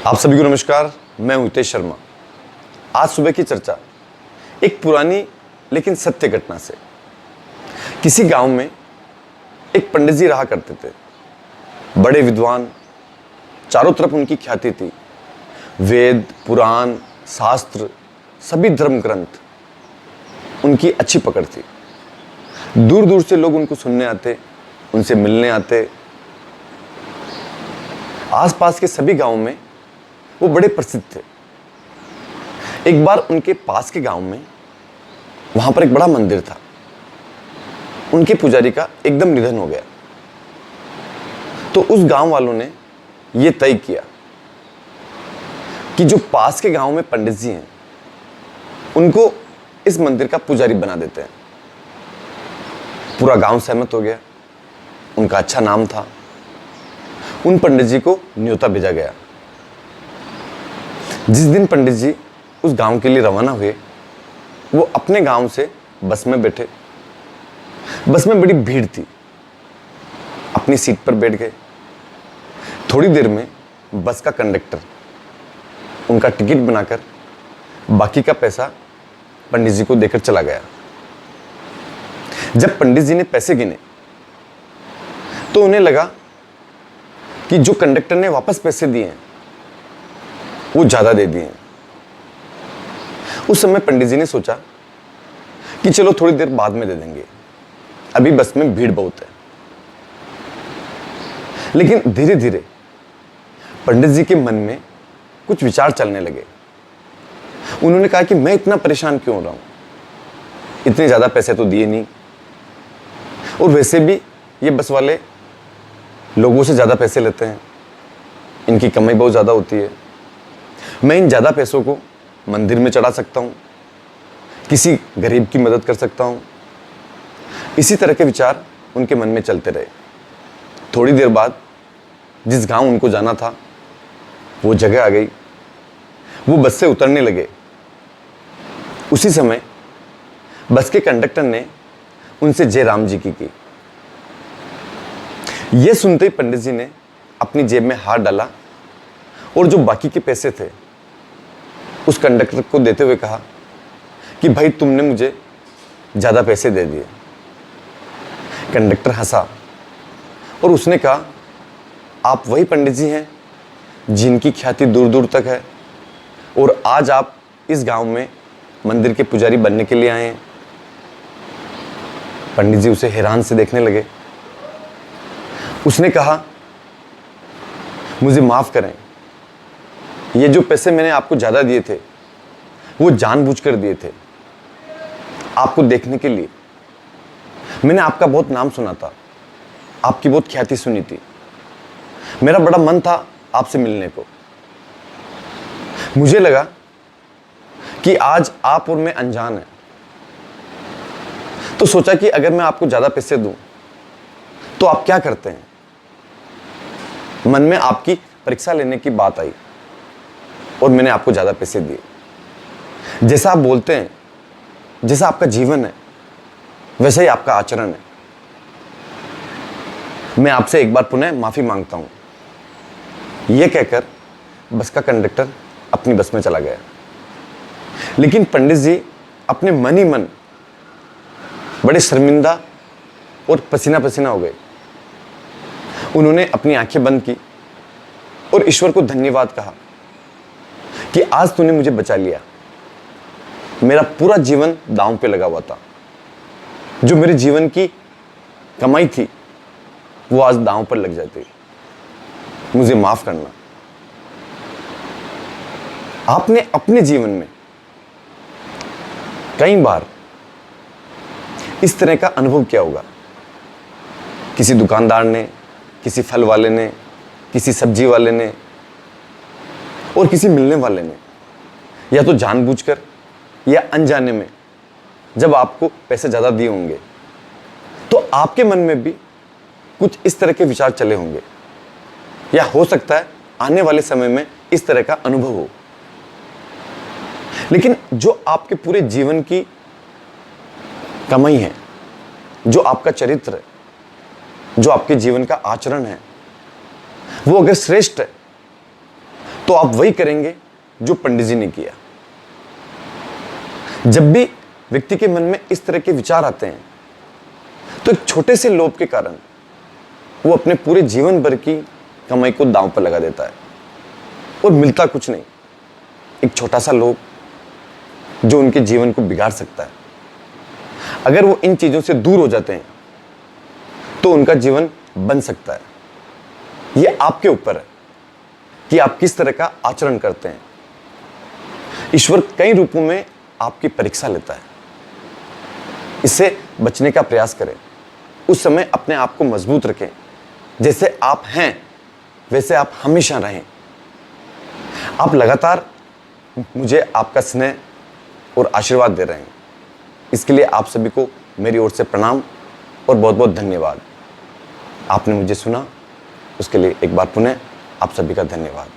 आप सभी को नमस्कार। मैं हूं हितेश शर्मा। आज सुबह की चर्चा एक पुरानी लेकिन सत्य घटना से। किसी गांव में एक पंडित जी रहा करते थे, बड़े विद्वान, चारों तरफ उनकी ख्याति थी। वेद, पुराण, शास्त्र, सभी धर्म ग्रंथ उनकी अच्छी पकड़ थी। दूर दूर से लोग उनको सुनने आते, उनसे मिलने आते। आसपास के सभी गांवों में वो बड़े प्रसिद्ध थे। एक बार उनके पास के गांव में वहां पर एक बड़ा मंदिर था। उनके पुजारी का एकदम निधन हो गया, तो उस गांव वालों ने यह तय किया कि जो पास के गांव में पंडित जी हैं उनको इस मंदिर का पुजारी बना देते हैं। पूरा गांव सहमत हो गया। उनका अच्छा नाम था। उन पंडित जी को न्योता भेजा गया। जिस दिन पंडित जी उस गांव के लिए रवाना हुए, वो अपने गांव से बस में बैठे। बस में बड़ी भीड़ थी। अपनी सीट पर बैठ गए। थोड़ी देर में बस का कंडक्टर उनका टिकट बनाकर बाकी का पैसा पंडित जी को देकर चला गया। जब पंडित जी ने पैसे गिने तो उन्हें लगा कि जो कंडक्टर ने वापस पैसे दिए हैं वो ज्यादा दे दिए हैं। उस समय पंडित जी ने सोचा कि चलो थोड़ी देर बाद में दे देंगे, अभी बस में भीड़ बहुत है। लेकिन धीरे धीरे पंडित जी के मन में कुछ विचार चलने लगे। उन्होंने कहा कि मैं इतना परेशान क्यों हो रहा हूं, इतने ज्यादा पैसे तो दिए नहीं, और वैसे भी ये बस वाले लोगों से ज्यादा पैसे लेते हैं, इनकी कमाई बहुत ज्यादा होती है। मैं इन ज्यादा पैसों को मंदिर में चढ़ा सकता हूं, किसी गरीब की मदद कर सकता हूं। इसी तरह के विचार उनके मन में चलते रहे। थोड़ी देर बाद जिस गांव उनको जाना था वो जगह आ गई। वो बस से उतरने लगे। उसी समय बस के कंडक्टर ने उनसे जय राम जी की। यह सुनते ही पंडित जी ने अपनी जेब में हाथ डाला और जो बाकी के पैसे थे उस कंडक्टर को देते हुए कहा कि भाई तुमने मुझे ज्यादा पैसे दे दिए। कंडक्टर हंसा और उसने कहा, आप वही पंडित जी हैं जिनकी ख्याति दूर दूर तक है, और आज आप इस गांव में मंदिर के पुजारी बनने के लिए आए हैं। पंडित जी उसे हैरान से देखने लगे। उसने कहा, मुझे माफ करें, ये जो पैसे मैंने आपको ज्यादा दिए थे वो जानबूझकर दिए थे, आपको देखने के लिए। मैंने आपका बहुत नाम सुना था, आपकी बहुत ख्याति सुनी थी। मेरा बड़ा मन था आपसे मिलने को। मुझे लगा कि आज आप और मैं अनजान हैं, तो सोचा कि अगर मैं आपको ज्यादा पैसे दूं तो आप क्या करते हैं। मन में आपकी परीक्षा लेने की बात आई और मैंने आपको ज्यादा पैसे दिए। जैसा आप बोलते हैं, जैसा आपका जीवन है, वैसा ही आपका आचरण है। मैं आपसे एक बार पुनः माफी मांगता हूं। यह कहकर बस का कंडक्टर अपनी बस में चला गया। लेकिन पंडित जी अपने मन ही मन बड़े शर्मिंदा और पसीना पसीना हो गए। उन्होंने अपनी आंखें बंद की और ईश्वर को धन्यवाद कहा कि आज तूने मुझे बचा लिया। मेरा पूरा जीवन दांव पे लगा हुआ था। जो मेरे जीवन की कमाई थी वो आज दांव पर लग जाती। मुझे माफ करना। आपने अपने जीवन में कई बार इस तरह का अनुभव किया होगा। किसी दुकानदार ने, किसी फल वाले ने, किसी सब्जी वाले ने और किसी मिलने वाले ने, या तो जानबूझकर या अनजाने में जब आपको पैसे ज्यादा दिए होंगे तो आपके मन में भी कुछ इस तरह के विचार चले होंगे, या हो सकता है आने वाले समय में इस तरह का अनुभव हो। लेकिन जो आपके पूरे जीवन की कमाई है, जो आपका चरित्र है, जो आपके जीवन का आचरण है, वो अगर श्रेष्ठ है तो आप वही करेंगे जो पंडित जी ने किया। जब भी व्यक्ति के मन में इस तरह के विचार आते हैं तो एक छोटे से लोभ के कारण वो अपने पूरे जीवन भर की कमाई को दांव पर लगा देता है और मिलता कुछ नहीं, एक छोटा सा लोभ जो उनके जीवन को बिगाड़ सकता है। अगर वो इन चीजों से दूर हो जाते हैं तो उनका जीवन बन सकता है। ये आपके ऊपर है कि आप किस तरह का आचरण करते हैं। ईश्वर कई रूपों में आपकी परीक्षा लेता है, इससे बचने का प्रयास करें। उस समय अपने आप को मजबूत रखें, जैसे आप हैं वैसे आप हमेशा रहें। आप लगातार मुझे आपका स्नेह और आशीर्वाद दे रहे हैं, इसके लिए आप सभी को मेरी ओर से प्रणाम और बहुत बहुत धन्यवाद। आपने मुझे सुना, उसके लिए एक बार पुनः आप सभी का धन्यवाद।